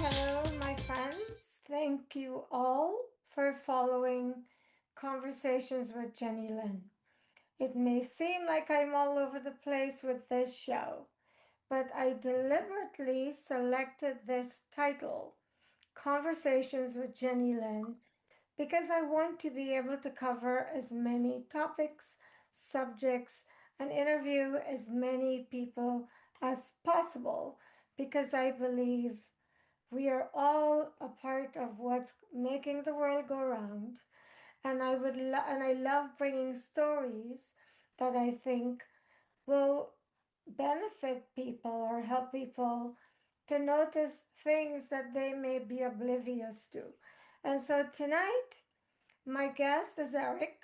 Hello, my friends. Thank you all for following Conversations with Jennylyn. It may seem like I'm all over the place with this show, but I deliberately selected this title, Conversations with Jennylyn, because I want to be able to cover as many topics, subjects, and interview as many people as possible because I believe we are all a part of what's making the world go round, and I love bringing stories that I think will benefit people or help people to notice things that they may be oblivious to. And so tonight, my guest is Erik,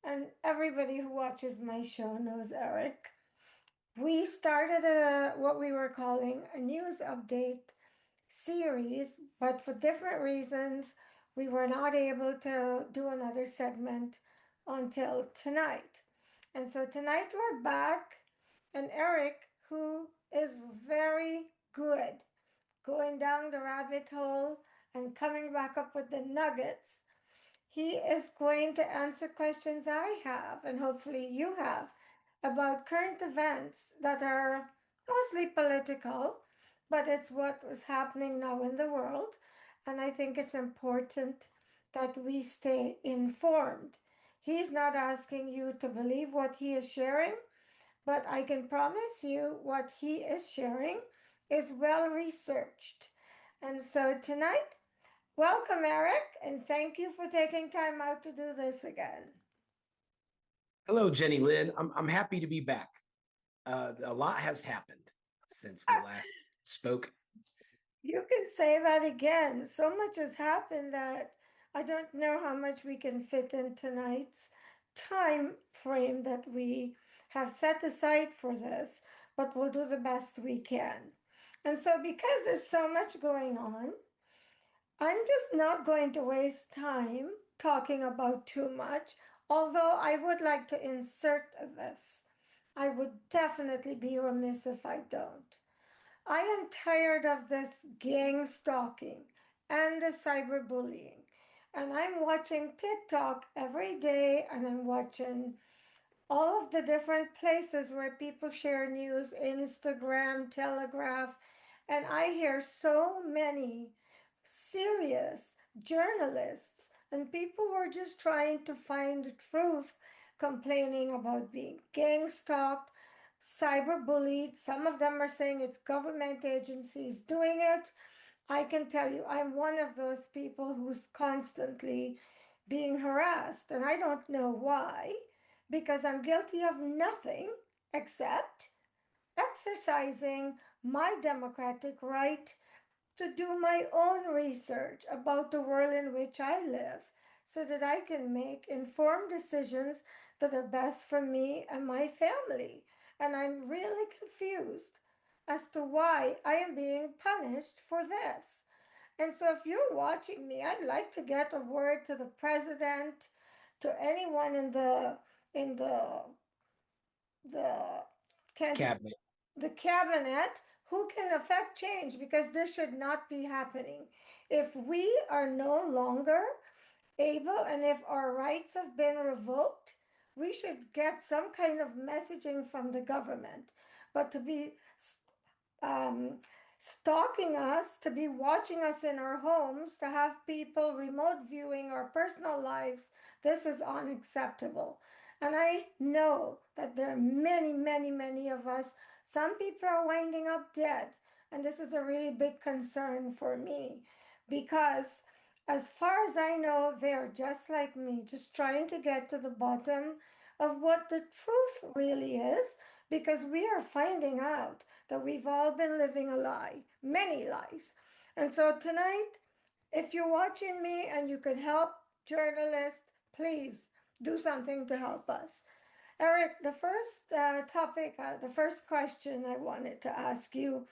and everybody who watches my show knows Erik. We started what we were calling a news update series, but for different reasons, we were not able to do another segment until tonight. And so tonight we're back, and Erik, who is very good going down the rabbit hole and coming back up with the nuggets, he is going to answer questions I have, and hopefully you have, about current events that are mostly political, but it's what is happening now in the world. And I think it's important that we stay informed. He's not asking you to believe what he is sharing, but I can promise you what he is sharing is well researched. And so tonight, welcome, Erik, and thank you for taking time out to do this again. Hello, Jennylyn. I'm happy to be back. A lot has happened since we last spoke. You can say that again. So much has happened that I don't know how much we can fit in tonight's time frame that we have set aside for this, but we'll do the best we can. And so, because there's so much going on, I'm just not going to waste time talking about too much, although I would like to insert this. I would definitely be remiss if I don't. I am tired of this gang stalking and the cyberbullying. And I'm watching TikTok every day, and I'm watching all of the different places where people share news, Instagram, Telegraph, and I hear so many serious journalists and people who are just trying to find the truth complaining about being gang stalked, cyberbullied. Some of them are saying it's government agencies doing it. I can tell you, I'm one of those people who's constantly being harassed, and I don't know why, because I'm guilty of nothing except exercising my democratic right to do my own research about the world in which I live so that I can make informed decisions that are best for me and my family. And I'm really confused as to why I am being punished for this. And so if you're watching me, I'd like to get a word to the president, to anyone in the can Cabinet. the cabinet who can affect change, because this should not be happening. If we are no longer able and if our rights have been revoked, we should get some kind of messaging from the government. But to be um, stalking us, to be watching us in our homes, to have people remote viewing our personal lives, this is unacceptable. And I know that there are many, many, many of us. Some people are winding up dead. And this is a really big concern for me because, as far as I know, they're just like me, just trying to get to the bottom of what the truth really is, because we are finding out that we've all been living a lie, many lies. And so tonight, if you're watching me and you could help journalists, please do something to help us. Erik, the first the first question I wanted to ask you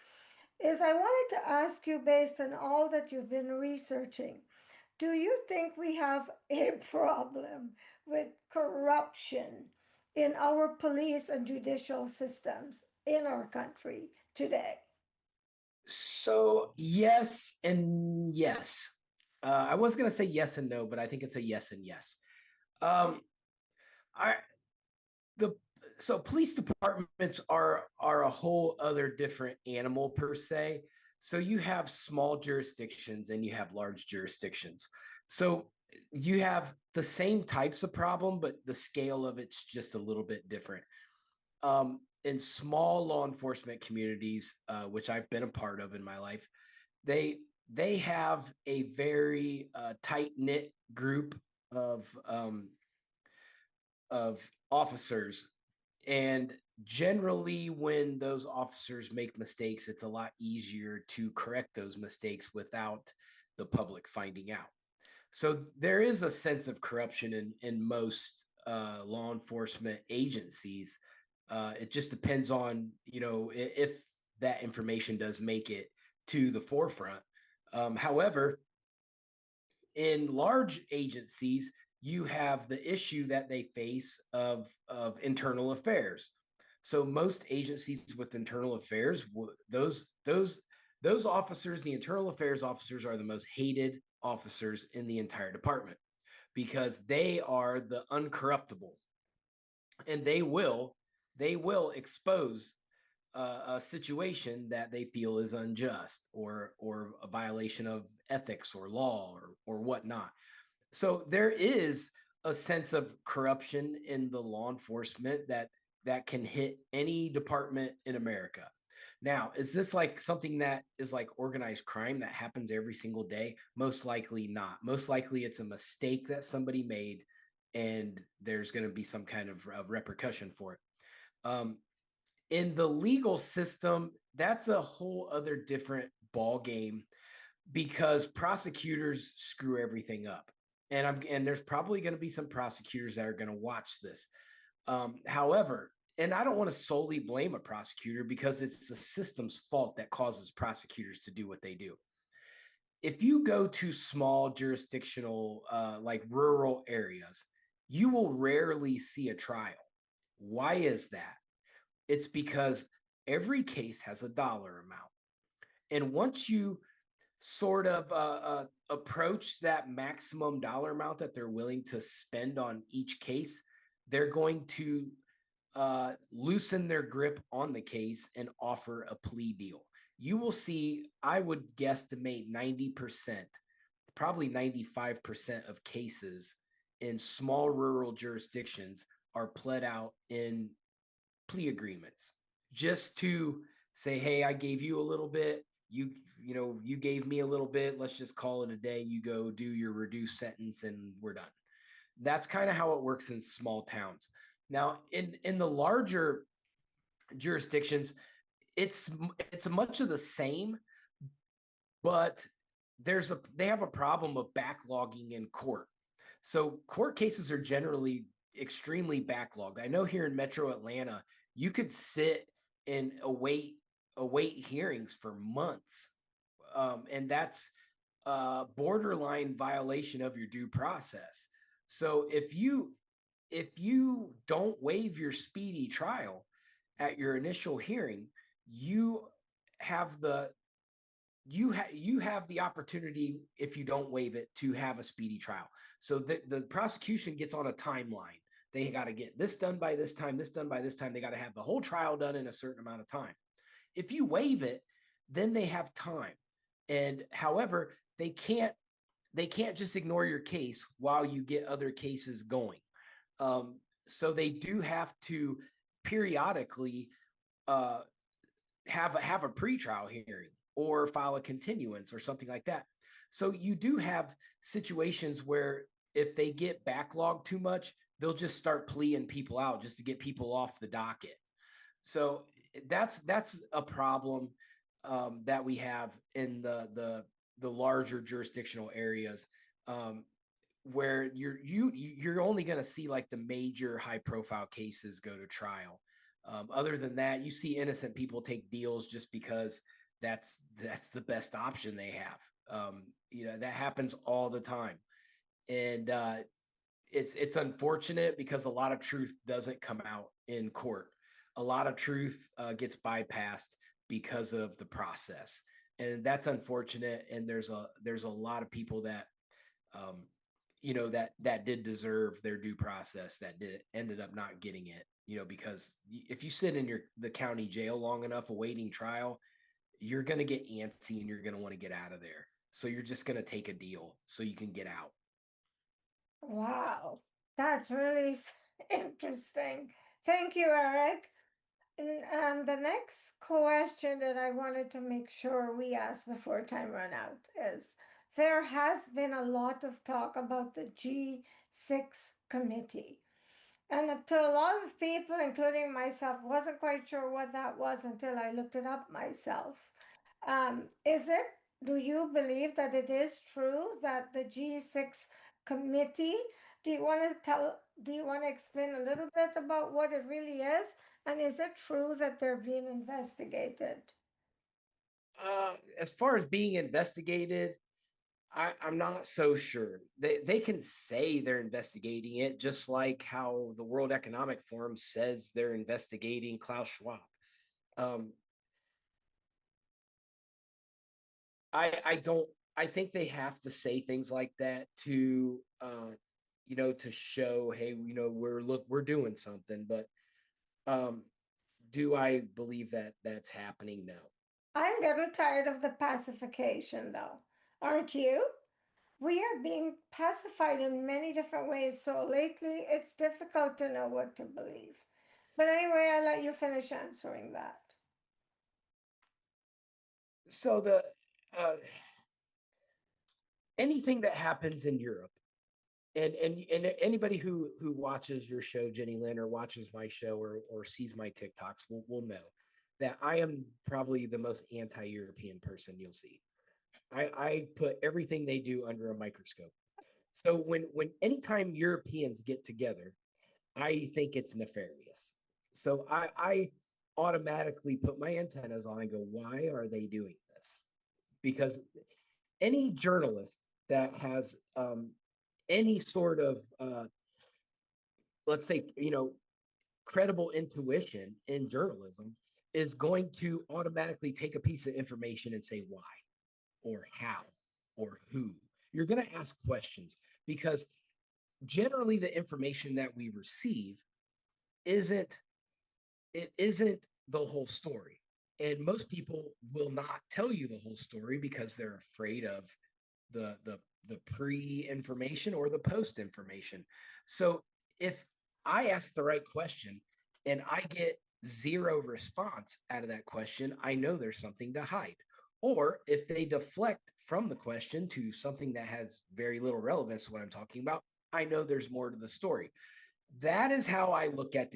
is I wanted to ask you, based on all that you've been researching, do you think we have a problem with corruption in our police and judicial systems in our country today? So yes and yes. I was gonna say yes and no, but I think it's a yes and yes. Um, I the so police departments are a whole other different animal per se. So you have small jurisdictions and you have large jurisdictions. So you have the same types of problem, but the scale of it's just a little bit different. In small law enforcement communities, which I've been a part of in my life, they they have a very tight knit group of um, of officers, and generally, when those officers make mistakes, it's a lot easier to correct those mistakes without the public finding out. So there is a sense of corruption in most law enforcement agencies. It just depends on, if that information does make it to the forefront. However, in large agencies, you have the issue that they face of internal affairs. So most agencies with internal affairs, those officers, the internal affairs officers, are the most hated officers in the entire department because they are the uncorruptible, and they will expose a situation that they feel is unjust or a violation of ethics or law or whatnot. So there is a sense of corruption in the law enforcement that can hit any department in America. Now, is this like something that is like organized crime that happens every single day? Most likely not. Most likely it's a mistake that somebody made and there's going to be some kind of repercussion for it. Um, in the legal system, that's a whole other different ball game because prosecutors screw everything up. And there's probably going to be some prosecutors that are going to watch this. However, and I don't want to solely blame a prosecutor because it's the system's fault that causes prosecutors to do what they do. If you go to small jurisdictional, like rural areas, you will rarely see a trial. Why is that? It's because every case has a dollar amount. And once you sort of approach that maximum dollar amount that they're willing to spend on each case, they're going to loosen their grip on the case and offer a plea deal. You will see, I would guesstimate 90%, probably 95% of cases in small rural jurisdictions are pled out in plea agreements just to say, hey, I gave you a little bit, you gave me a little bit, let's just call it a day, you go do your reduced sentence and we're done. That's kind of how it works in small towns. Now in the larger jurisdictions, it's much of the same, but they have a problem of backlogging in court. So court cases are generally extremely backlogged. I know here in Metro Atlanta, you could sit and await hearings for months, and that's a borderline violation of your due process. So if you don't waive your speedy trial at your initial hearing, you have the you have the opportunity, if you don't waive it, to have a speedy trial. So the prosecution gets on a timeline. They got to get this done by this time, this done by this time. They got to have the whole trial done in a certain amount of time. If you waive it, then they have time. And however, they can't just ignore your case while you get other cases going. So they do have to periodically uh, have a pretrial hearing or file a continuance or something like that. So you do have situations where if they get backlogged too much, they'll just start pleading people out just to get people off the docket. So that's a problem that we have in the larger jurisdictional areas. Um, where you're only going to see like the major high profile cases go to trial. Other than that, you see innocent people take deals just because that's the best option they have. That happens all the time, and it's unfortunate because a lot of truth doesn't come out in court. A lot of truth gets bypassed because of the process, and that's unfortunate. And there's a lot of people that um, that did deserve their due process that did ended up not getting it. Because if you sit in the county jail long enough awaiting trial, you're going to get antsy and you're going to want to get out of there. So you're just going to take a deal so you can get out. Wow, that's really interesting. Thank you, Eric. And the next question that I wanted to make sure we ask before time run out is there has been a lot of talk about the G6 committee. And to a lot of people, including myself, wasn't quite sure what that was until I looked it up myself. Is it? Do you believe that it is true that the G6 committee? Do you want to tell? Do you want to explain a little bit about what it really is? And is it true that they're being investigated? As far as being investigated, I'm not so sure. They can say they're investigating it, just like how the World Economic Forum says they're investigating Klaus Schwab. Um, I don't. I think they have to say things like that to to show, hey, we're doing something. But um, do I believe that that's happening? No. I'm getting tired of the pacification, though. Aren't you? We are being pacified in many different ways, so lately it's difficult to know what to believe. But anyway, I'll let you finish answering that. So the uh, anything that happens in Europe, and anybody who watches your show, Jennylyn, or watches my show, or sees my TikToks will know that I am probably the most anti-European person you'll see. I put everything they do under a microscope. So when anytime Europeans get together, I think it's nefarious. So I automatically put my antennas on and go, why are they doing this? Because any journalist that has any sort of let's say credible intuition in journalism is going to automatically take a piece of information and say why or how or who. You're going to ask questions because generally the information that we receive isn't isn't the whole story. And most people will not tell you the whole story because they're afraid of the the pre-information or the post-information. So if I ask the right question and I get zero response out of that question, I know there's something to hide. Or if they deflect from the question to something that has very little relevance to what I'm talking about, I know there's more to the story. That is how I look at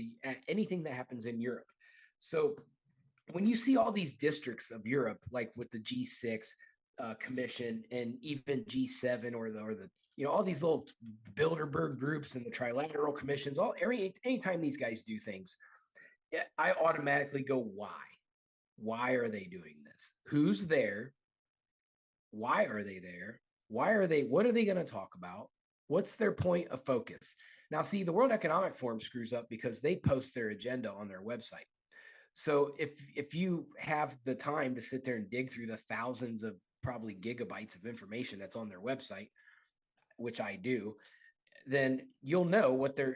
anything that happens in Europe. So when you see all these districts of Europe, like with the G6 Commission and even G7 or the all these little Bilderberg groups and the Trilateral Commissions, anytime these guys do things, I automatically go, why? Why are they doing this? Who's there? Why are they there? Why are they? What are they going to talk about? What's their point of focus? Now, see, the World Economic Forum screws up because they post their agenda on their website. So if you have the time to sit there and dig through the thousands of probably gigabytes of information that's on their website, which I do, then you'll know what their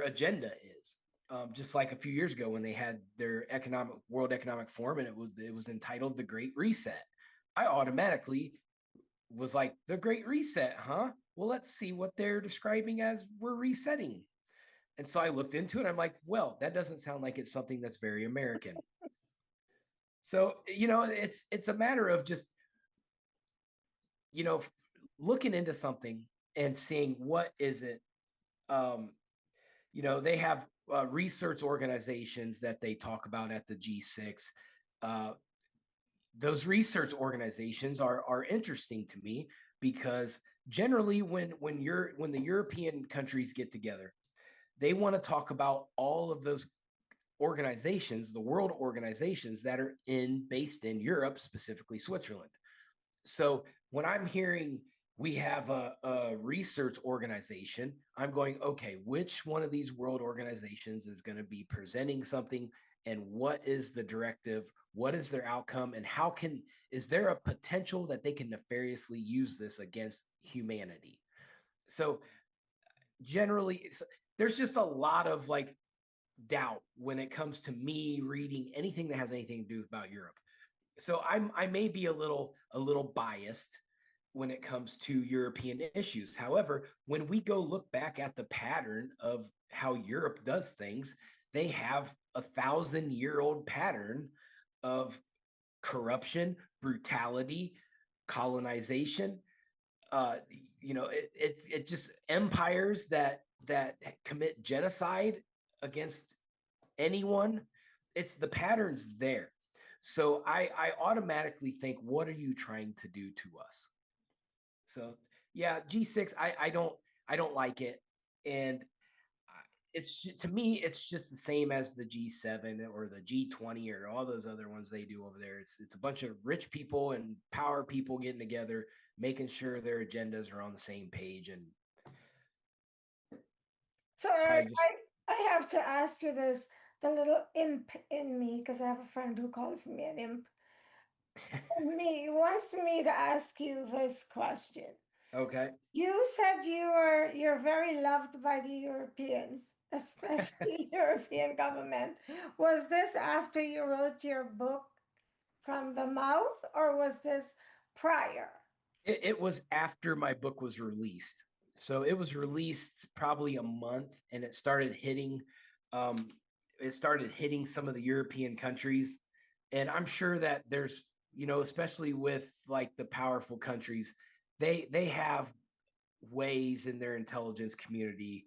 agenda is. Just like a few years ago when they had their economic World Economic Forum and it was entitled the Great Reset. I automatically was like, the Great Reset, huh? Well, let's see what they're describing as we're resetting. And so I looked into it. I'm like, well, that doesn't sound like it's something that's very American. So, it's a matter of just, you know, looking into something and seeing what is it. Um, they have research organizations that they talk about at the G6. Uh, those research organizations are interesting to me because generally when the European countries get together, they want to talk about all of those organizations, the world organizations that are based in Europe, specifically Switzerland. So when I'm hearing we have a research organization, I'm going, okay, which one of these world organizations is going to be presenting something, and what is the directive? What is their outcome? And is there a potential that they can nefariously use this against humanity? So generally, there's just a lot of like doubt when it comes to me reading anything that has anything to do about Europe. So I may be a little biased when it comes to European issues. However, when we go look back at the pattern of how Europe does things, they have 1,000-year-old pattern of corruption, brutality, colonization. Uh, it just empires that commit genocide against anyone. It's the patterns there. So I automatically think, what are you trying to do to us? So yeah, G6, I don't like it. And to me, it's just the same as the G7 or the G20 or all those other ones they do over there. It's a bunch of rich people and power people getting together, making sure their agendas are on the same page. And So I Eric, just I have to ask you this, the little imp in me, because I have a friend who calls me an imp. Me wants me to ask you this question. okay. You said you're very loved by the Europeans, especially European government. Was this after you wrote your book From the Mouth, or was this prior? It was after my book was released. So it was released probably a month, and um, it started hitting some of the European countries. And I'm sure that there's, especially with like the powerful countries, they have ways in their intelligence community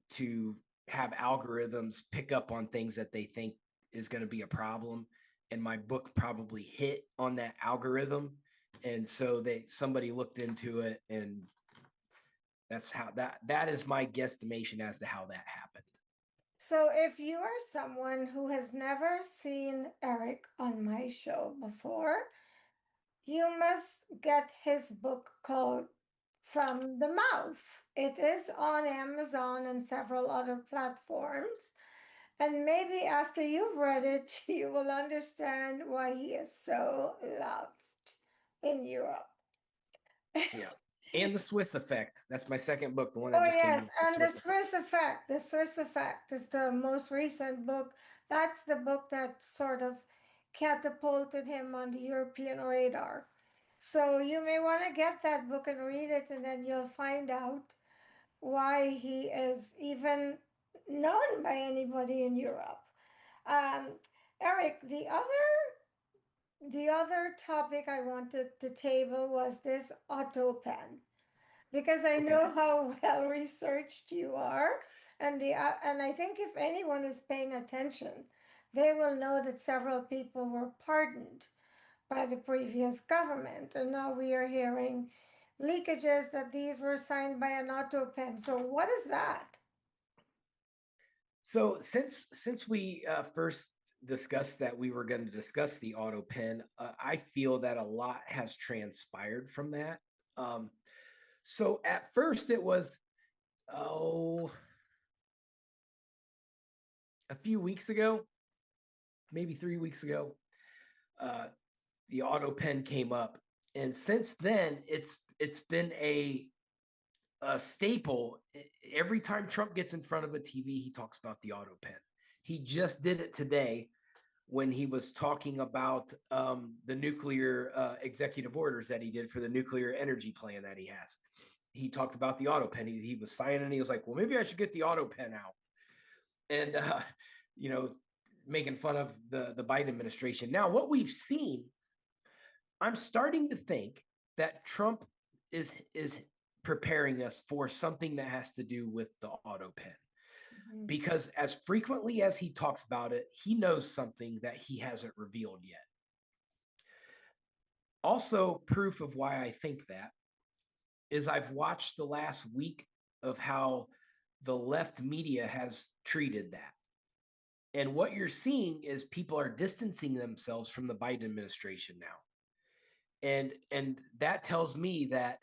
to have algorithms pick up on things that they think is going to be a problem. And my book probably hit on that algorithm, and so somebody looked into it, and that's how that is my guesstimation as to how that happened. So, if you are someone who has never seen Eric on my show before, you must get his book called From the Mouth. It is on Amazon and several other platforms. And maybe after you've read it, you will understand why he is so loved in Europe. Yeah. And the Swiss Effect. That's my second book, the one that Oh just came yes, out, the and the Swiss Effect. Swiss Effect. The Swiss Effect is the most recent book. That's the book that sort of catapulted him on the European radar. So you may want to get that book and read it, and then you'll find out why he is even known by anybody in Europe. Um, Eric, the other topic I wanted to table was this auto pen, because I Okay. know how well researched you are, and I think if anyone is paying attention, they will know that several people were pardoned by the previous government, and now we are hearing leakages that these were signed by an auto pen. So what is that? So since we first discussed that we were going to discuss the auto pen, I feel that a lot has transpired from that. Um, so at first it was, oh, a few weeks ago, maybe 3 weeks ago, uh, the auto pen came up, and since then it's been a staple. Every time Trump gets in front of a TV, he talks about the auto pen. He just did it today when he was talking about the nuclear executive orders that he did for the nuclear energy plan that he has. He talked about the auto pen. He was signing, and he was like, well, maybe I should get the auto pen out. And, you know, making fun of the Biden administration. Now, what we've seen, I'm starting to think that Trump is preparing us for something that has to do with the auto pen, Mhm. because as frequently as he talks about it, he knows something that he hasn't revealed yet. Also, proof of why I think that is I've watched the last week of how the left media has treated that. And what you're seeing is people are distancing themselves from the Biden administration now. And that tells me that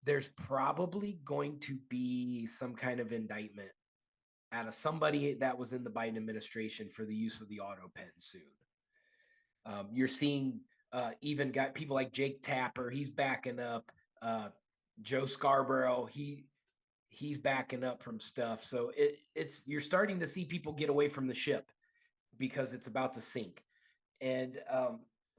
there's probably going to be some kind of indictment out of somebody that was in the Biden administration for the use of the auto pen soon. You're seeing even got people like Jake Tapper, he's backing up. Joe Scarborough, he's backing up from stuff. So it's you're starting to see people get away from the ship because it's about to sink. And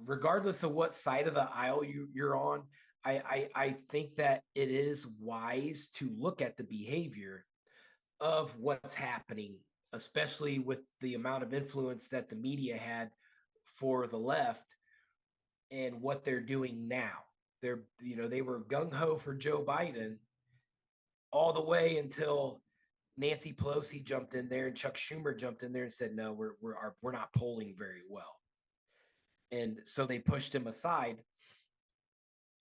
regardless of what side of the aisle you're on, I think that it is wise to look at the behavior of what's happening, especially with the amount of influence that the media had for the left and what they're doing now. They were gung ho for Joe Biden all the way until Nancy Pelosi jumped in there and Chuck Schumer jumped in there and said, "No, we're not polling very well." And so they pushed him aside,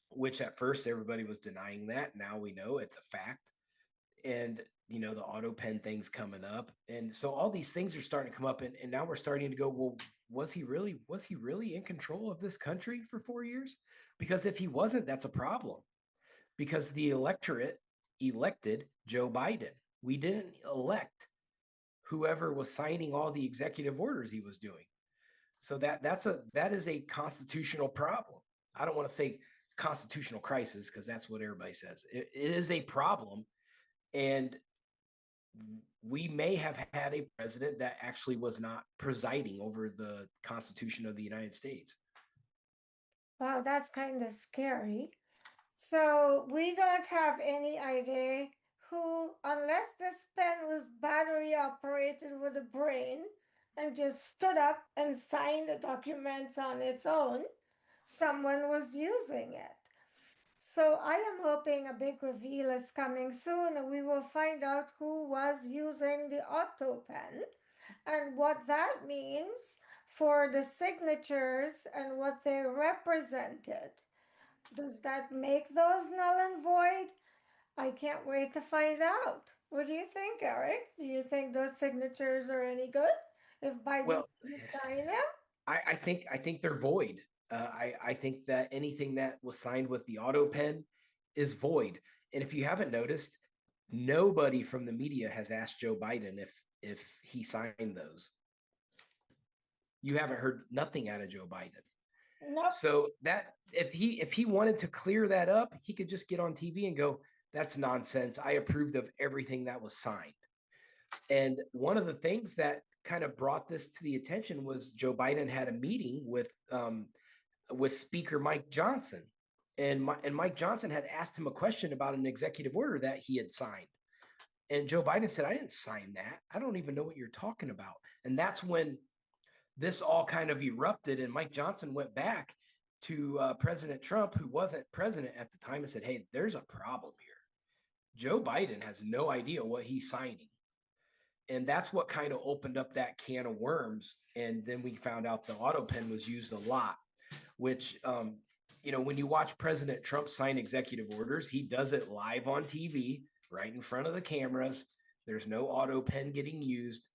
which at first everybody was denying that. Now we know it's a fact. And the auto pen thing's coming up. And so all these things are starting to come up, and now we're starting to go, well, was he really in control of this country for 4 years? Because if he wasn't, that's a problem. Because the electorate elected Joe Biden. We didn't elect whoever was signing all the executive orders he was doing. So that is a constitutional problem. I don't want to say constitutional crisis because that's what everybody says. It is a problem, and we may have had a president that actually was not presiding over the Constitution of the United States. Wow, that's kind of scary. So we don't have any idea who, unless this pen was battery operated with a brain and just stood up and signed the documents on its own, someone was using it. So I am hoping a big reveal is coming soon and we will find out who was using the auto pen and what that means for the signatures and what they represented. Does that make those null and void? I can't wait to find out. What do you think, Erik? Do you think those signatures are any good if Biden Well, didn't sign them? I think they're void. I think that anything that was signed with the auto pen is void. And if you haven't noticed, nobody from the media has asked Joe Biden if he signed those. You haven't heard nothing out of Joe Biden. Nope. So that if he wanted to clear that up, he could just get on TV and go, "That's nonsense. I approved of everything that was signed." And one of the things that kind of brought this to the attention was Joe Biden had a meeting with Speaker Mike Johnson, and Mike Johnson had asked him a question about an executive order that he had signed. And Joe Biden said, "I didn't sign that. I don't even know what you're talking about." And that's when this all kind of erupted, and Mike Johnson went back to President Trump, who wasn't president at the time, and said, "Hey, there's a problem here. Joe Biden has no idea what he's signing." And that's what kind of opened up that can of worms. And then we found out the auto pen was used a lot, which when you watch President Trump sign executive orders, he does it live on TV, right in front of the cameras. There's no auto pen getting used.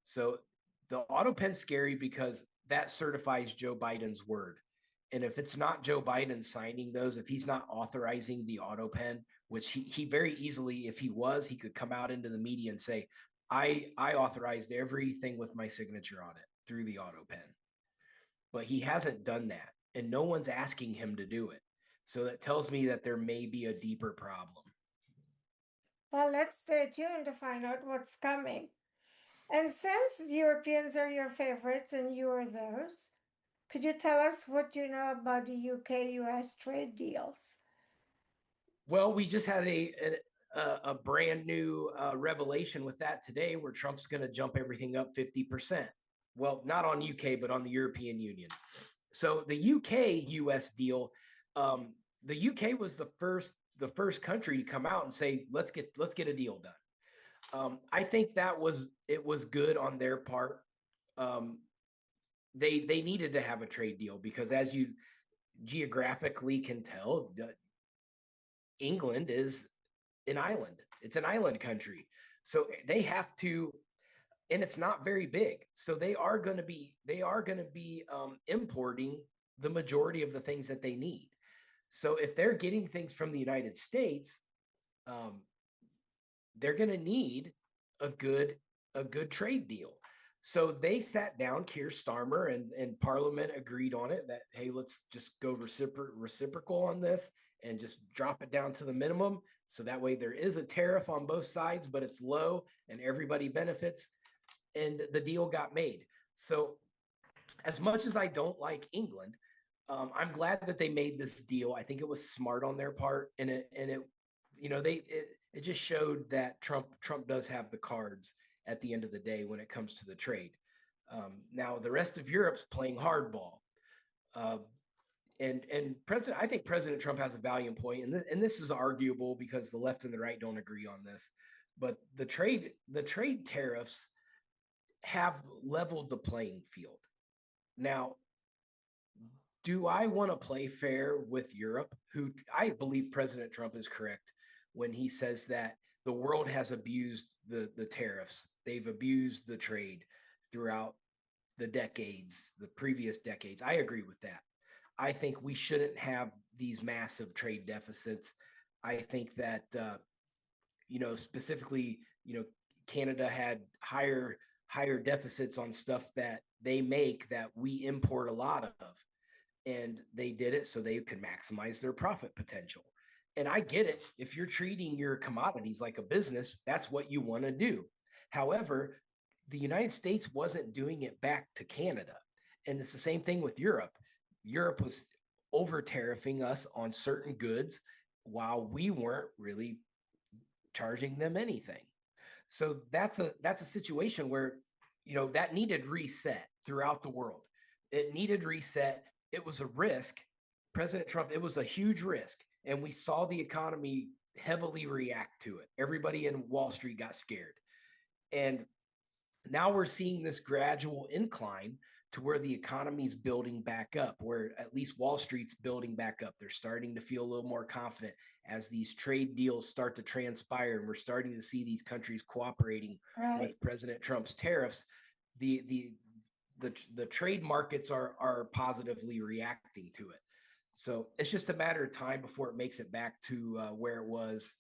So the auto pen's scary because that certifies Joe Biden's word. And if it's not Joe Biden signing those, if he's not authorizing the auto pen, which he very easily, if he was, he could come out into the media and say, I authorized everything with my signature on it through the auto pen. But he hasn't done that, and no one's asking him to do it. So that tells me that there may be a deeper problem. Well, let's stay tuned to find out what's coming. And since Europeans are your favorites and you are theirs, could you tell us what you know about the UK US trade deals? Well, we just had a brand new revelation with that today, where Trump's going to jump everything up 50%. Well, not on UK, but on the European Union. So the UK US deal, the UK was the first country to come out and say, let's get a deal done. I think it was good on their part. Um, they needed to have a trade deal because, as geographically can tell, England is an island. It's an island country. So they have to, and it's not very big. So they are going to be importing the majority of the things that they need. So if they're getting things from the United States, um, they're going to need a good a good trade deal. So they sat down, Keir Starmer and Parliament agreed on it that hey, let's just go reciprocal on this and just drop it down to the minimum. So that way there is a tariff on both sides, but it's low and everybody benefits. And the deal got made. So as much as I don't like England, I'm glad that they made this deal. I think it was smart on their part, and it, it just showed that Trump does have the cards at the end of the day when it comes to the trade. Now the rest of Europe's playing hardball, uh, and President I think President Trump has a valiant point, and this is arguable because the left and the right don't agree on this, but the trade tariffs have leveled the playing field. Now, do I want to play fair with Europe, who I believe President Trump is correct when he says that the world has abused the tariffs. They've abused the trade throughout the decades, the previous decades. I agree with that. I think we shouldn't have these massive trade deficits. I think that specifically, Canada had higher deficits on stuff that they make that we import a lot of, and they did it so they could maximize their profit potential. And I get it. If you're treating your commodities like a business, that's what you want to do. However, the United States wasn't doing it back to Canada. And it's the same thing with Europe. Europe was over tariffing us on certain goods while we weren't really charging them anything. So that's a situation where that needed reset throughout the world. It needed reset. It was a risk. President Trump, it was a huge risk. And we saw the economy heavily react to it. Everybody in Wall Street got scared. And now we're seeing this gradual incline to where the economy's building back up, where at least Wall Street's building back up. They're starting to feel a little more confident as these trade deals start to transpire, and we're starting to see these countries cooperating Right. with President Trump's tariffs. The the the, the trade markets are positively reacting to it. So it's just a matter of time before it makes it back to where it was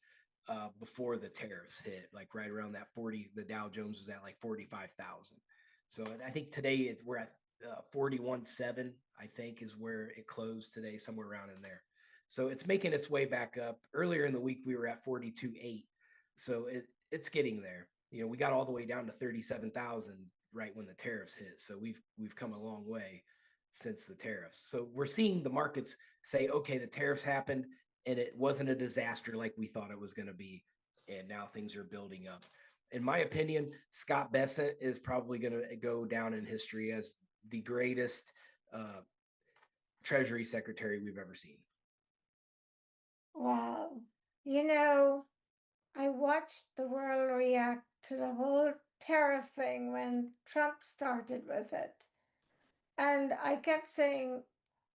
before the tariffs hit, like right around that 40. The Dow Jones was at like 45,000. So I think today we're at 41.7. I think is where it closed today, somewhere around in there. So it's making its way back up. Earlier in the week we were at 42.8. So it's getting there. We got all the way down to 37,000 right when the tariffs hit. So we've come a long way since the tariffs. So we're seeing the markets say, okay, the tariffs happened and it wasn't a disaster like we thought it was going to be. And now things are building up. In my opinion, Scott Bessent is probably going to go down in history as the greatest uh, Treasury Secretary we've ever seen. Wow. You know, I watched the world react to the whole tariff thing when Trump started with it. And I kept saying,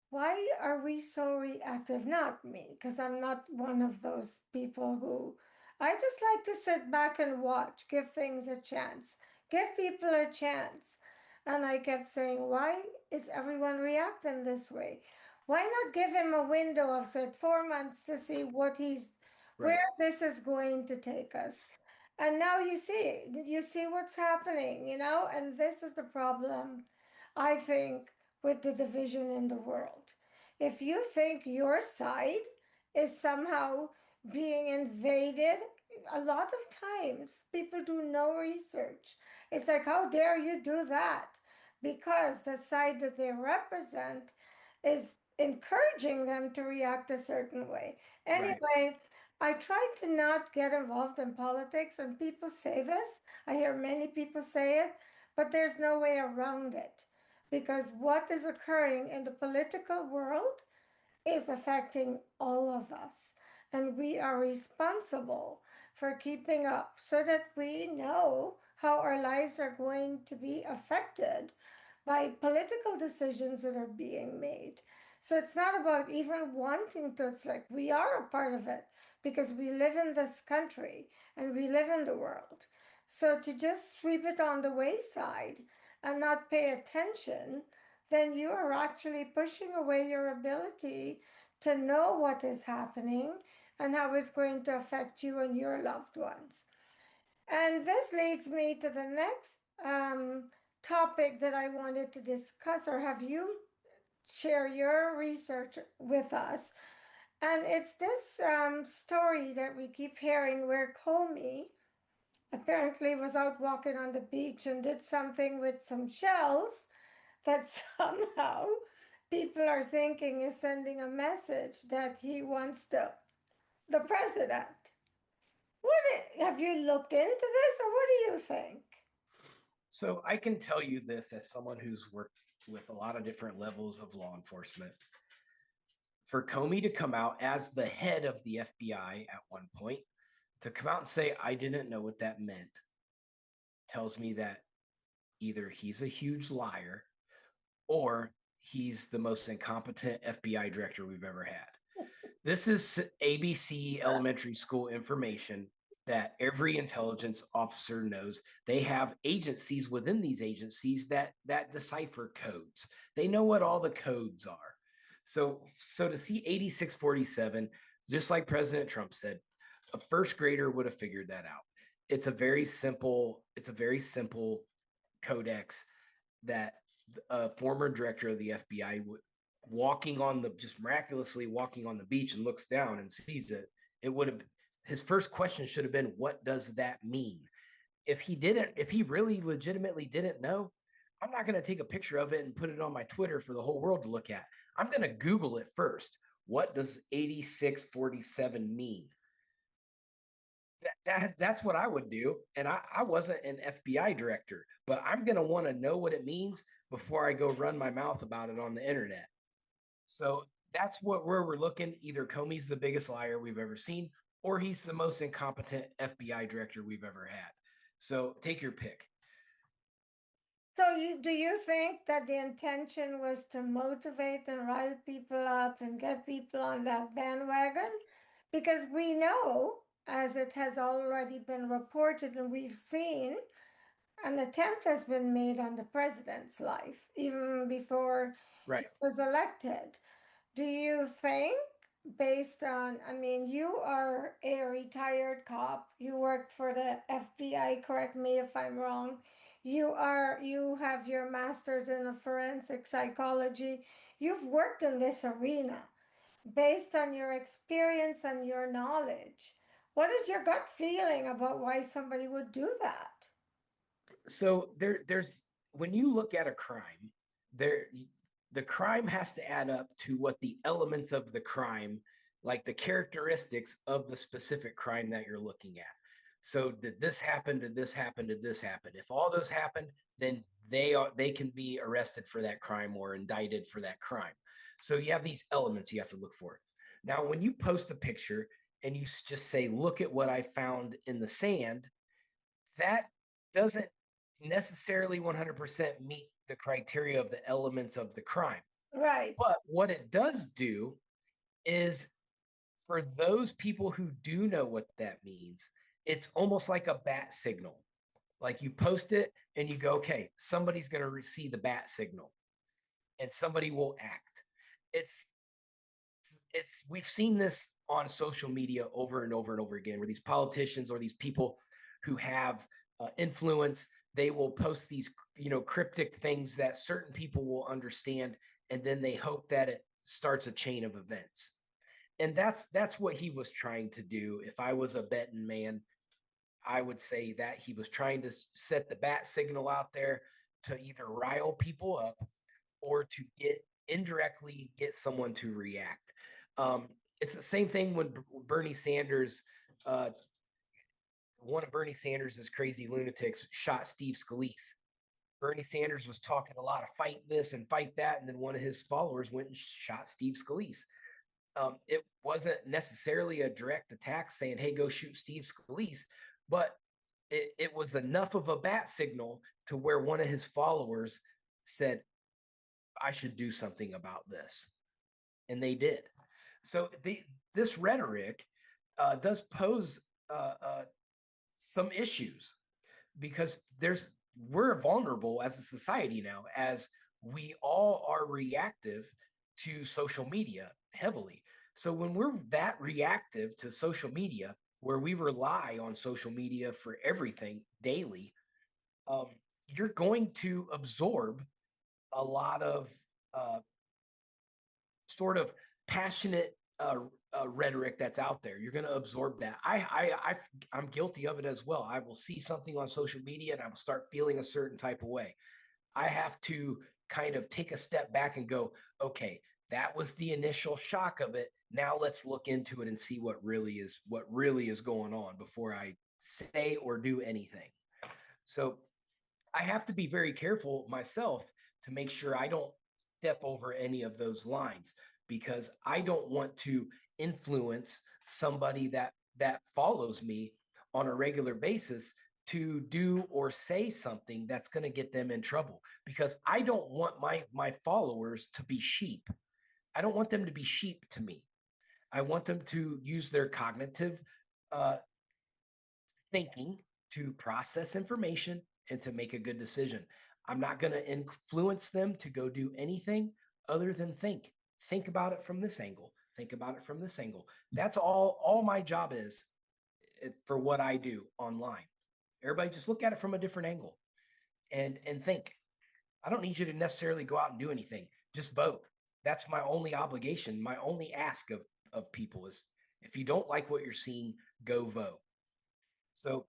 why are we so reactive? Not me, because I'm not one of those people who I just like to sit back and watch, give things a chance, give people a chance. And I kept saying, why is everyone reacting this way? Why not give him a window of, say, 4 months to see where Right, this is going to take us? And now you see what's happening, and this is the problem, I think, with the division in the world. If you think your side is somehow being invaded, a lot of times people do no research. It's like, how dare you do that? Because the side that they represent is encouraging them to react a certain way. right, Anyway, I try to not get involved in politics, and people say this. I hear many people say it, but there's no way around it because what is occurring in the political world is affecting all of us. And we are responsible for keeping up so that we know how our lives are going to be affected by political decisions that are being made. So it's not about even wanting to, it's like we are a part of it because we live in this country and we live in the world. So to just sweep it on the wayside and not pay attention, then you are actually pushing away your ability to know what is happening and how it's going to affect you and your loved ones. And this leads me to the next topic that I wanted to discuss or have you share your research with us. And it's this story that we keep hearing where Comey apparently was out walking on the beach and did something with some shells that somehow people are thinking is sending a message that he wants the president. Have you looked into this, or what do you think? So I can tell you this as someone who's worked with a lot of different levels of law enforcement. For Comey to come out as the head of the FBI at one point, to come out and say, I didn't know what that meant, tells me that either he's a huge liar or he's the most incompetent FBI director we've ever had. This is ABC elementary school information that every intelligence officer knows. They have agencies within these agencies that decipher codes. They know what all the codes are. So to see 8647, just like President Trump said, a first grader would have figured that out. It's a very simple codex that a former director of the FBI walking on the just miraculously walking on the beach and looks down and sees it. It would have his first question should have been, what does that mean? If he really legitimately didn't know, I'm not going to take a picture of it and put it on my Twitter for the whole world to look at. I'm going to Google it first. What does 8647 mean? That's what I would do. And I wasn't an FBI director, but I'm going to want to know what it means before I go run my mouth about it on the internet. So that's where we're looking. Either Comey's the biggest liar we've ever seen, or he's the most incompetent FBI director we've ever had. So take your pick. So, do you think that the intention was to motivate and rile people up and get people on that bandwagon? Because we know, as it has already been reported and we've seen, an attempt has been made on the president's life, even before he Right. was elected. Do you think, based on, I mean, you are a retired cop, you worked for the FBI, correct me if I'm wrong. You have your master's in forensic psychology. You've worked in this arena. Based on your experience and your knowledge, what is your gut feeling about why somebody would do that? So there's when you look at a crime, there the crime has to add up to what the elements of the crime, like the characteristics of the specific crime that you're looking at. So did this happen? Did this happen? Did this happen? If all those happened, then they can be arrested for that crime or indicted for that crime. So you have these elements you have to look for. Now, when you post a picture and you just say, "Look at what I found in the sand," that doesn't necessarily 100% meet the criteria of the elements of the crime. Right, But what it does do is for those people who do know what that means, it's almost like a bat signal. Like you post it and you go, okay, somebody's going to see the bat signal and somebody will act. It's we've seen this on social media over and over and over again where these politicians or these people who have influence, they will post these cryptic things that certain people will understand, and then they hope that it starts a chain of events. And that's what he was trying to do. If I was a betting man, I would say that he was trying to set the bat signal out there to either rile people up or to indirectly get someone to react. It's the same thing when Bernie Sanders, uh, one of Bernie Sanders' crazy lunatics, shot Steve Scalise. Bernie Sanders was talking a lot of fight this and fight that, and then one of his followers went and shot Steve Scalise. It wasn't necessarily a direct attack saying, hey, go shoot Steve Scalise, but it was enough of a bat signal to where one of his followers said, I should do something about this. and they did. So this rhetoric does pose uh, uh, some issues because we're vulnerable as a society now, as we all are reactive to social media heavily. So when we're that reactive to social media, where we rely on social media for everything daily, um, you're going to absorb a lot of uh, sort of passionate rhetoric that's out there. You're going to absorb that. I'm guilty of it as well. I will see something on social media and I will start feeling a certain type of way. I have to kind of take a step back and go, okay, that was the initial shock of it. Now let's look into it and see what really is going on before I say or do anything. So I have to be very careful myself to make sure I don't step over any of those lines because I don't want to influence somebody that follows me on a regular basis to do or say something that's going to get them in trouble because I don't want my followers to be sheep. I don't want them to be sheep to me. I want them to use their cognitive uh, thinking to process information and to make a good decision. I'm not going to influence them to go do anything other than think. Think about it from this angle. Think about it from this angle. That's all my job is for what I do online. Everybody just look at it from a different angle and think. I don't need you to necessarily go out and do anything. Just vote. That's my only obligation. My only ask of people is if you don't like what you're seeing, go vote. So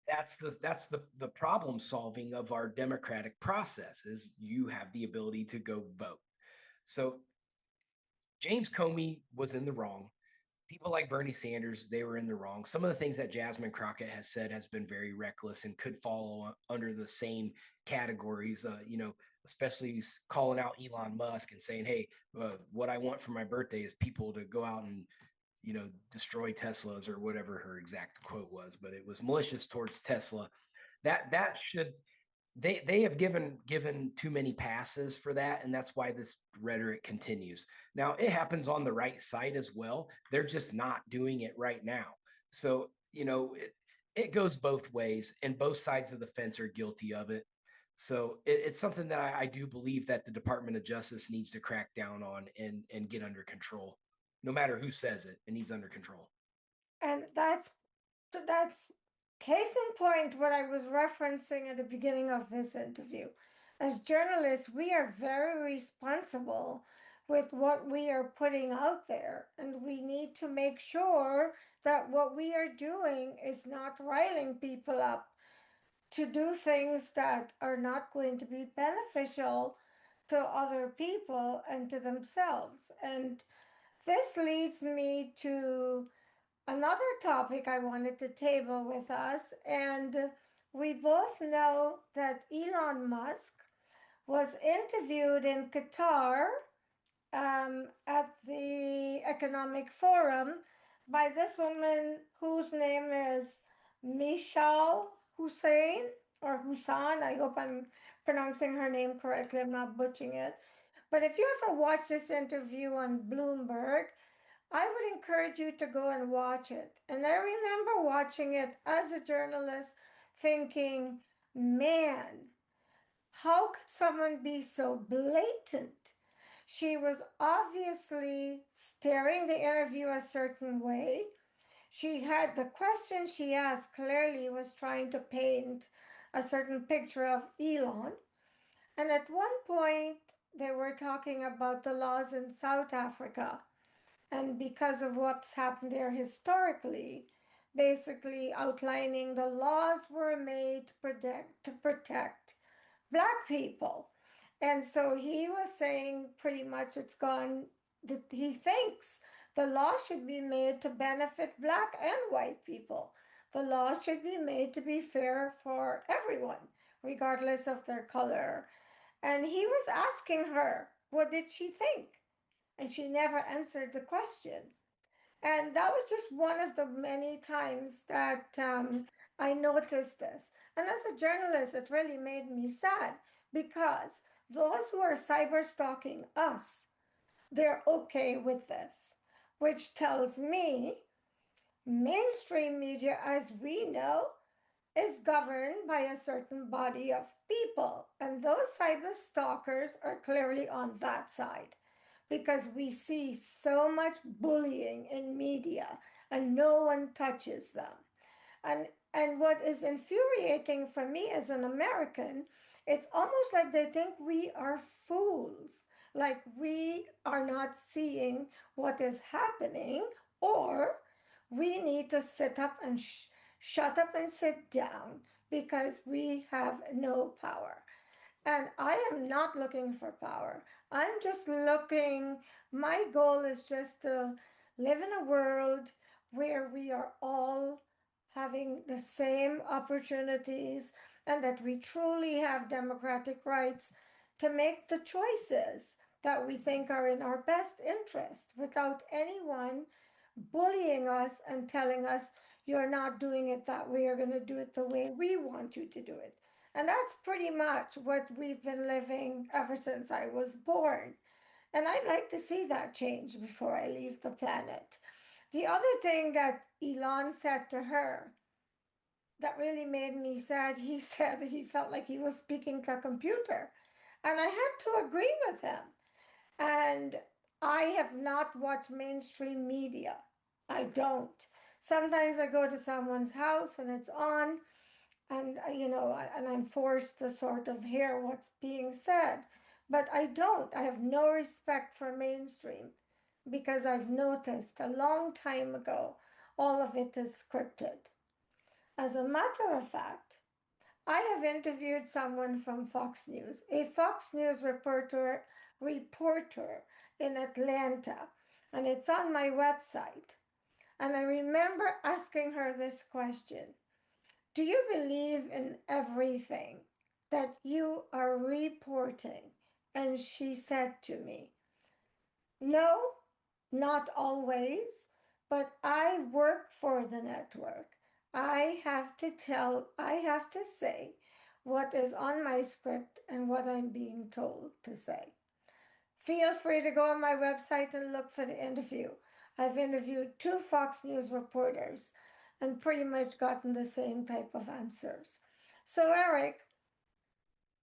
that's the problem solving of our democratic process is you have the ability to go vote. So James Comey was in the wrong. People like Bernie Sanders, they were in the wrong. Some of the things that Jasmine Crockett has said has been very reckless and could fall under the same categories. Especially calling out Elon Musk and saying, "Hey, what I want for my birthday is people to go out and destroy Teslas," or whatever her exact quote was, but it was malicious towards Tesla. That should they have given too many passes for that, and that's why this rhetoric continues. Now it happens on the right side as well. They're just not doing it right now. So it goes both ways, and both sides of the fence are guilty of it. So it's something that I do believe that the Department of Justice needs to crack down on and get under control. No matter who says it, it needs under control. And that's case in point what I was referencing at the beginning of this interview. As journalists, we are very responsible with what we are putting out there, and we need to make sure that what we are doing is not riling people up to do things that are not going to be beneficial to other people and to themselves. And this leads me to another topic I wanted to table with us. And we both know that Elon Musk was interviewed in Qatar at the Economic Forum by this woman whose name is Michal Hussein or Hussan. I hope I'm pronouncing her name correctly. I'm not butchering it. But if you ever watch this interview on Bloomberg, I would encourage you to go and watch it. And I remember watching it as a journalist thinking, man, how could someone be so blatant? She was obviously steering the interview a certain way. She had the question she asked clearly was trying to paint a certain picture of Elon. And at one point, they were talking about the laws in South Africa. And because of what's happened there historically, basically outlining the laws were made to protect black people. And so he was saying pretty much it's gone that he thinks the law should be made to benefit black and white people. The law should be made to be fair for everyone, regardless of their color. And he was asking her, what did she think? And she never answered the question. And that was just one of the many times that I noticed this. And as a journalist, it really made me sad because those who are cyber stalking us, they're okay with this, which tells me mainstream media, as we know, is governed by a certain body of people. And those cyber stalkers are clearly on that side because we see so much bullying in media and no one touches them. And and what is infuriating for me as an American, it's almost like they think we are fools, like we are not seeing what is happening, or we need to sit up and shut up and sit down because we have no power. And I am not looking for power. I'm just looking, my goal is just to live in a world where we are all having the same opportunities and that we truly have democratic rights to make the choices that we think are in our best interest without anyone bullying us and telling us you're not doing it that way, you're going to do it the way we want you to do it. And that's pretty much what we've been living ever since I was born. And I'd like to see that change before I leave the planet. The other thing that Elon said to her that really made me sad, he said he felt like he was speaking to a computer. And I had to agree with him. And I have not watched mainstream media. I don't. Sometimes I go to someone's house and it's on, and and I'm forced to sort of hear what's being said. But I don't. I have no respect for mainstream because I've noticed a long time ago all of it is scripted. As a matter of fact, I have interviewed someone from Fox News, a Fox News reporter in Atlanta, and it's on my website. And I remember asking her this question: do you believe in everything that you are reporting? And she said to me, no, not always, but I work for the network. I have to say what is on my script and what I'm being told to say. Feel free to go on my website and look for the interview. I've interviewed two Fox News reporters and pretty much gotten the same type of answers. So, Erik,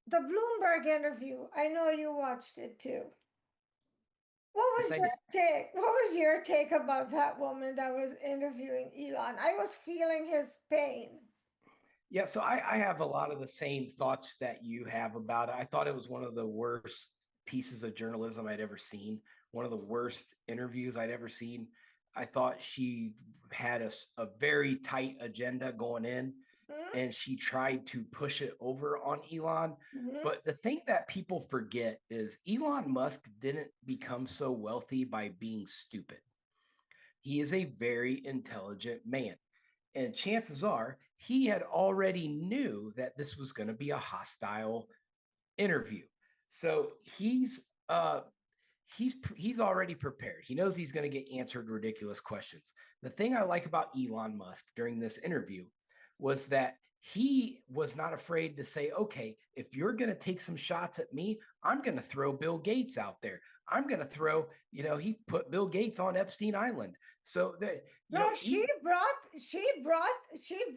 the Bloomberg interview, I know you watched it too. What Yes, was I your did. take? What was your take about that woman that was interviewing Elon? I was feeling his pain. Yeah, so I have a lot of the same thoughts that you have about it. I thought it was one of the worst pieces of journalism I'd ever seen, one of the worst interviews I'd ever seen. I thought she had a very tight agenda going in, Mm-hmm. and she tried to push it over on Elon. Mm-hmm. But the thing that people forget is Elon Musk didn't become so wealthy by being stupid. He is a very intelligent man. And chances are he had already knew that this was going to be a hostile interview. So he's already prepared. He knows he's going to get answered ridiculous questions. The thing I like about Elon Musk during this interview was that he was not afraid to say, okay, if you're going to take some shots at me, I'm going to throw Bill Gates out there. I'm going to throw, he put Bill Gates on Epstein Island. So that, No, he, she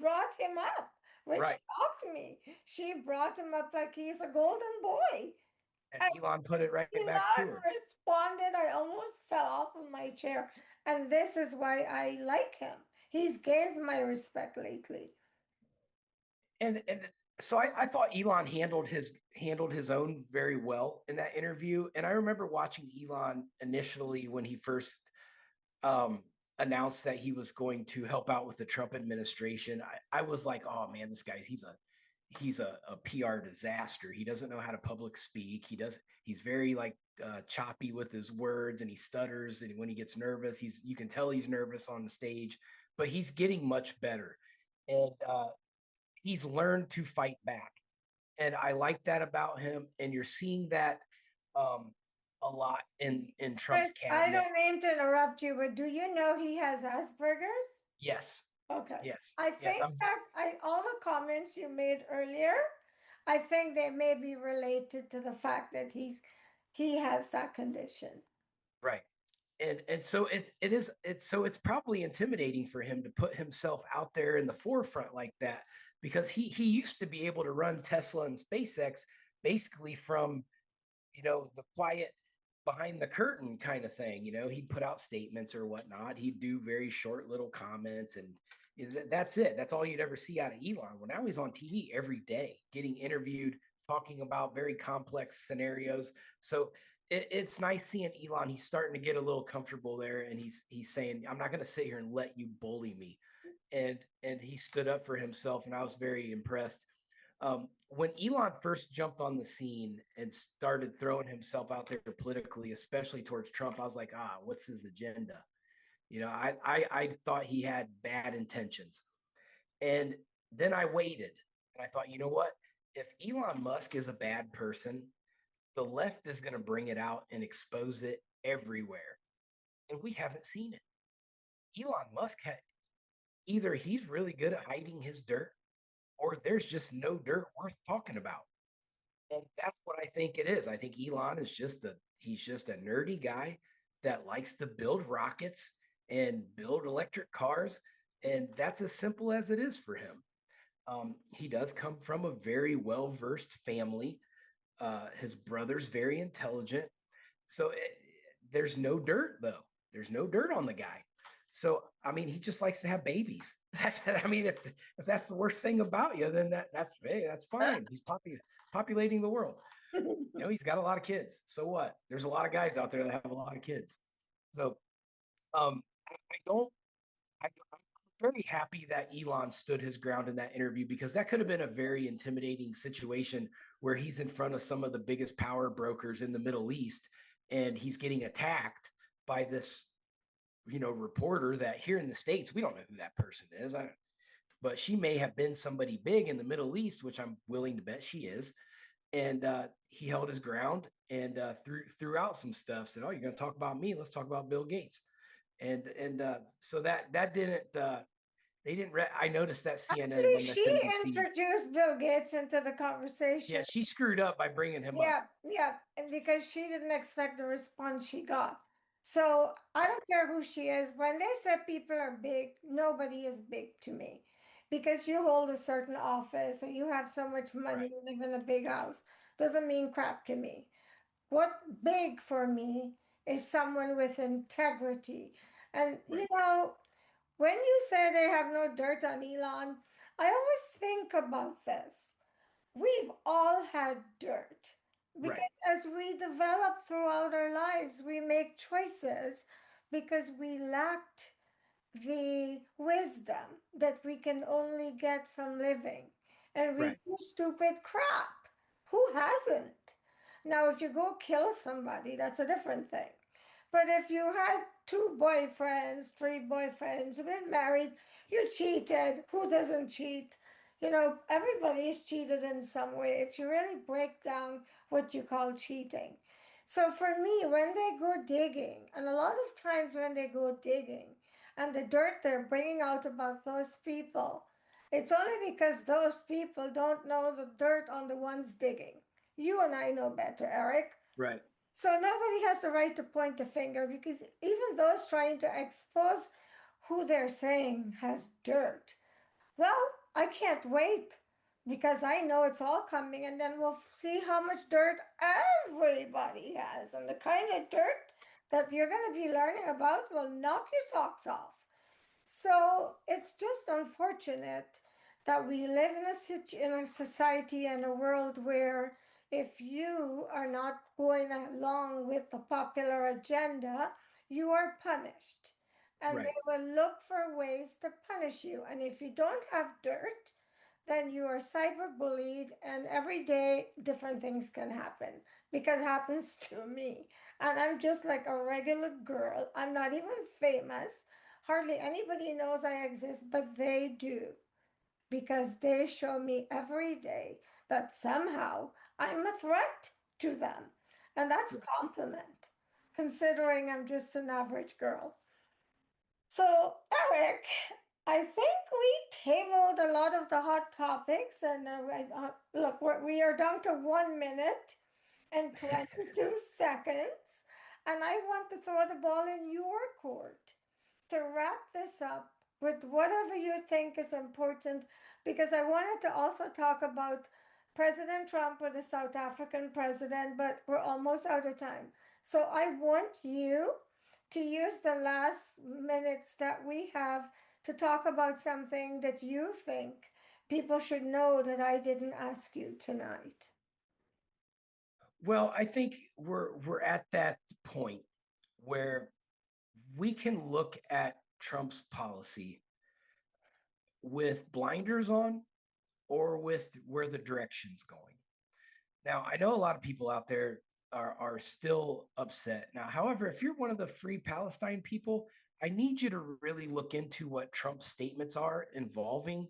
brought him up, which right. shocked me. She brought him up like he's a golden boy. And And Elon put it right back to Elon her. responded, I almost fell off of my chair. And this is why I like him. He's gained my respect lately. And so I thought Elon handled his own very well in that interview. And I remember watching Elon initially when he first um, announced that he was going to help out with the Trump administration. I was like, oh man, this guy's he's a PR disaster. He doesn't know how to public speak. He's very like choppy with his words, and he stutters, and when he gets nervous, you can tell he's nervous on the stage, but he's getting much better. And he's learned to fight back. And I like that about him. And you're seeing that um, a lot in Trump's Chris, I cabinet. don't mean to interrupt you, but do you know he has Asperger's? Yes, Okay. yes, I yes. think that all the comments you made earlier, I think they may be related to the fact that he has that condition. right. And so it's probably intimidating for him to put himself out there in the forefront like that, because he used to be able to run Tesla and SpaceX basically from, the quiet behind the curtain kind of thing. He'd put out statements or whatnot. He'd do very short little comments, and that's it. That's all you'd ever see out of Elon. Well, now he's on TV every day, getting interviewed, talking about very complex scenarios. So it's nice seeing Elon. He's starting to get a little comfortable there, and he's saying, "I'm not going to sit here and let you bully me." And he stood up for himself, and I was very impressed. When Elon first jumped on the scene and started throwing himself out there politically, especially towards Trump, I was like, what's his agenda? I thought he had bad intentions. And then I waited and I thought, you know what? If Elon Musk is a bad person, the left is going to bring it out and expose it everywhere. And we haven't seen it. Elon Musk had either he's really good at hiding his dirt, or there's just no dirt worth talking about. And that's what I think it is. I think Elon is he's just a nerdy guy that likes to build rockets and build electric cars, and that's as simple as it is for him. He does come from a very well versed family. His brother's very intelligent, so there's no dirt though. There's no dirt on the guy. So I mean, he just likes to have babies. That's I mean, if that's the worst thing about you, then that's hey, that's fine. He's populating the world. He's got a lot of kids. So what? There's a lot of guys out there that have a lot of kids. So I don't. I'm very happy that Elon stood his ground in that interview, because that could have been a very intimidating situation where he's in front of some of the biggest power brokers in the Middle East, and he's getting attacked by this, reporter that here in the States, we don't know who that person is. But she may have been somebody big in the Middle East, which I'm willing to bet she is. And he held his ground and threw out some stuff. Said, "Oh, you're going to talk about me? Let's talk about Bill Gates." And so that didn't they didn't. I noticed that CNN and Actually, she MSNBC. introduced Bill Gates into the Yeah, conversation. she screwed up by bringing him up. Yeah, yeah, and because she didn't expect the response she got. So I don't care who she is. When they say people are big, nobody is big to me. Because you hold a certain office or you have so much money, Right, you live in a big house, doesn't mean crap to me. What big for me is someone with integrity. And right, when you say they have no dirt on Elon, I always think about this. We've all had dirt right, because as we develop throughout our lives, we make choices because we lacked the wisdom that we can only get from living. And we right, do stupid crap. Who hasn't? Now, if you go kill somebody, that's a different thing. But if you had two boyfriends, three boyfriends, been married, you cheated. Who doesn't cheat? Everybody's cheated in some way if you really break down what you call cheating. So for me, when they go digging, and a lot of times when they go digging, and the dirt they're bringing out about those people, it's only because those people don't know the dirt on the ones digging. You and I know better, Erik. right, So nobody has the right to point the finger because even those trying to expose who they're saying has dirt. Well, I can't wait because I know it's all coming, and then we'll see how much dirt everybody has. And the kind of dirt that you're going to be learning about will knock your socks off. So it's just unfortunate that we live in a society and a world where if you are not going along with the popular agenda, you are punished. And right, they will look for ways to punish you. And if you don't have dirt, then you are cyberbullied, and every day different things can happen because it happens to me. And I'm just like a regular girl. I'm not even famous. Hardly anybody knows I exist, but they do because they show me every day that somehow I'm a threat to them. And that's right. a compliment, considering I'm just an average girl. So, Erik, I think we tabled a lot of the hot topics, and look, we are down to 1 minute and 22 seconds. And I want to throw the ball in your court to wrap this up with whatever you think is important, because I wanted to also talk about President Trump with the South African president, but we're almost out of time. So I want you to use the last minutes that we have to talk about something that you think people should know that I didn't ask you tonight. Well, I think we're at that point where we can look at Trump's policy with blinders on or with where the direction's going. Now, I know a lot of people out there are still upset. Now, however, if you're one of the free Palestine people, I need you to really look into what Trump's statements are involving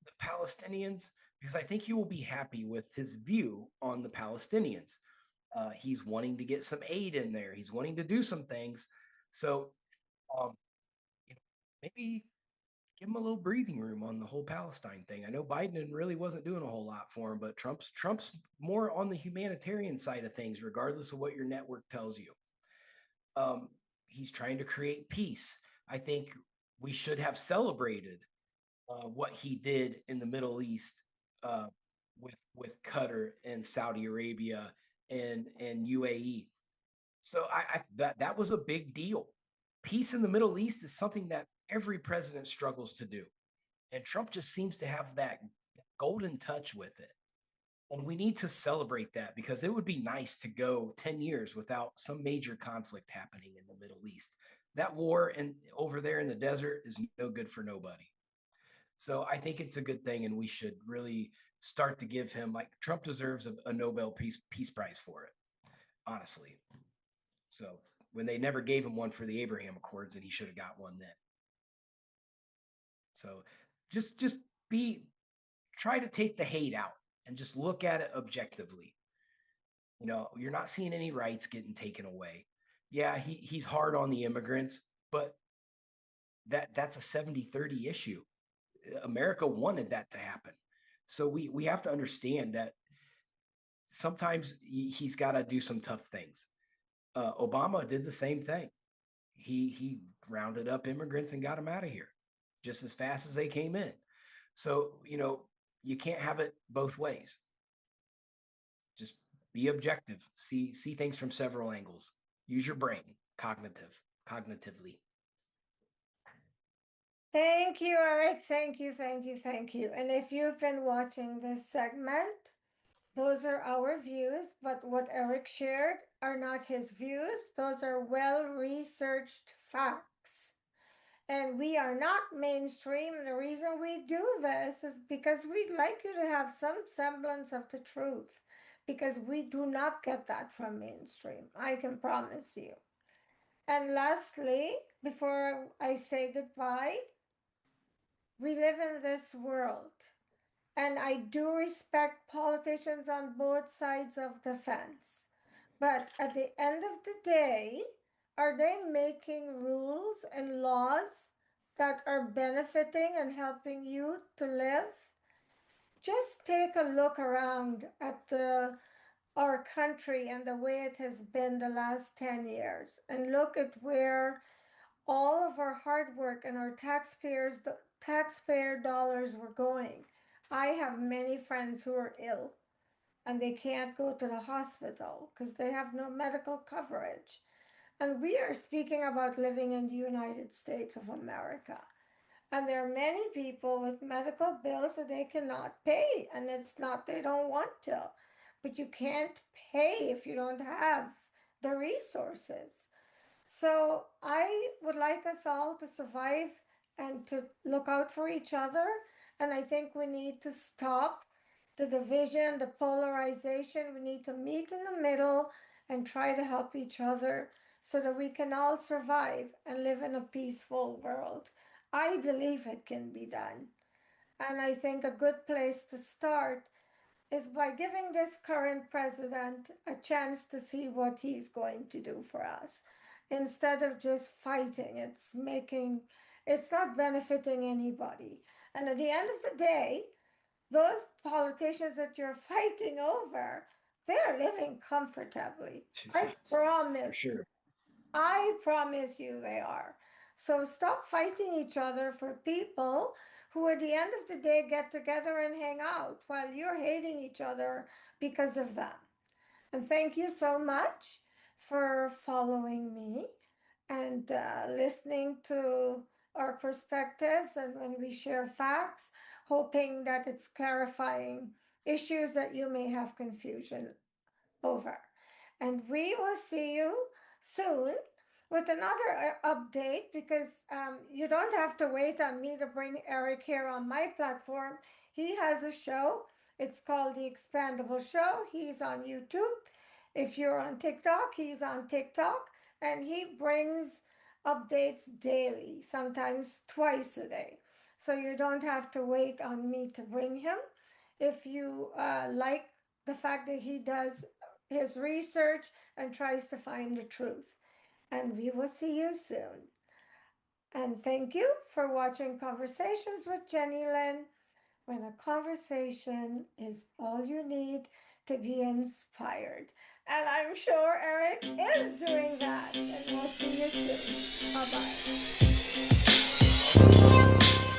the Palestinians, because I think you will be happy with his view on the Palestinians. He's wanting to get some aid in there. He's wanting to do some things. So, um, you know, maybe give him a little breathing room on the whole Palestine thing. I know Biden really wasn't doing a whole lot for him, but Trump's more on the humanitarian side of things, regardless of what your network tells you. Um, he's trying to create peace. I think we should have celebrated what he did in the Middle East uh, with Qatar and Saudi Arabia and UAE. So that was a big deal. Peace in the Middle East is something that every president struggles to do. And Trump just seems to have that golden touch with it. And we need to celebrate that, because it would be nice to go 10 years without some major conflict happening in the Middle East. That war over there in the desert is no good for nobody. So I think it's a good thing, and we should really start to give him, like, Trump deserves a Nobel Peace Prize for it, honestly. So when they never gave him one for the Abraham Accords, and he should have got one then. So just be try to take the hate out and just look at it objectively. You're not seeing any rights getting taken away. Yeah, he's hard on the immigrants, but that's a 70-30 issue. America wanted that to happen. So we have to understand that sometimes he's got to do some tough things. Obama did the same thing. He rounded up immigrants and got them out of here just as fast as they came in. So, you can't have it both ways. Just be objective. See things from several angles. Use your brain, cognitively. Thank you, Erik. Thank you, thank you, thank you. And if you've been watching this segment, those are our views, but what Erik shared are not his views. Those are well researched facts. And we are not mainstream. And the reason we do this is because we'd like you to have some semblance of the truth, because we do not get that from mainstream. I can promise you. And lastly, before I say goodbye, we live in this world, and I do respect politicians on both sides of the fence. But at the end of the day, are they making rules and laws that are benefiting and helping you to live? Just take a look around at our country and the way it has been the last 10 years, and look at where all of our hard work and our taxpayer dollars were going. I have many friends who are ill and they can't go to the hospital because they have no medical coverage. And we are speaking about living in the United States of America. And there are many people with medical bills that they cannot pay. And it's not they don't want to, but you can't pay if you don't have the resources. So I would like us all to survive and to look out for each other. And I think we need to stop the division, the polarization. We need to meet in the middle and try to help each other so that we can all survive and live in a peaceful world. I believe it can be done. And I think a good place to start is by giving this current president a chance to see what he's going to do for us instead of just fighting. It's not benefiting anybody. And at the end of the day, those politicians that you're fighting over, they're living comfortably. I For promise you. sure. I promise you they are. So stop fighting each other for people who at the end of the day get together and hang out while you're hating each other because of them. And thank you so much for following me and listening to our perspectives and when we share facts, hoping that it's clarifying issues that you may have confusion over. And we will see you soon with another update because you don't have to wait on me to bring Erik here on my platform. He has a show. It's called The Expandable Show. He's on YouTube. If you're on TikTok, he's on TikTok. And he brings updates daily, sometimes twice a day. So you don't have to wait on me to bring him. If you like the fact that he does his research and tries to find the truth. And we will see you soon. And thank you for watching Conversations with Jennylyn, when a conversation is all you need to be inspired. And I'm sure Erik is doing that. And we'll see you soon. Bye bye.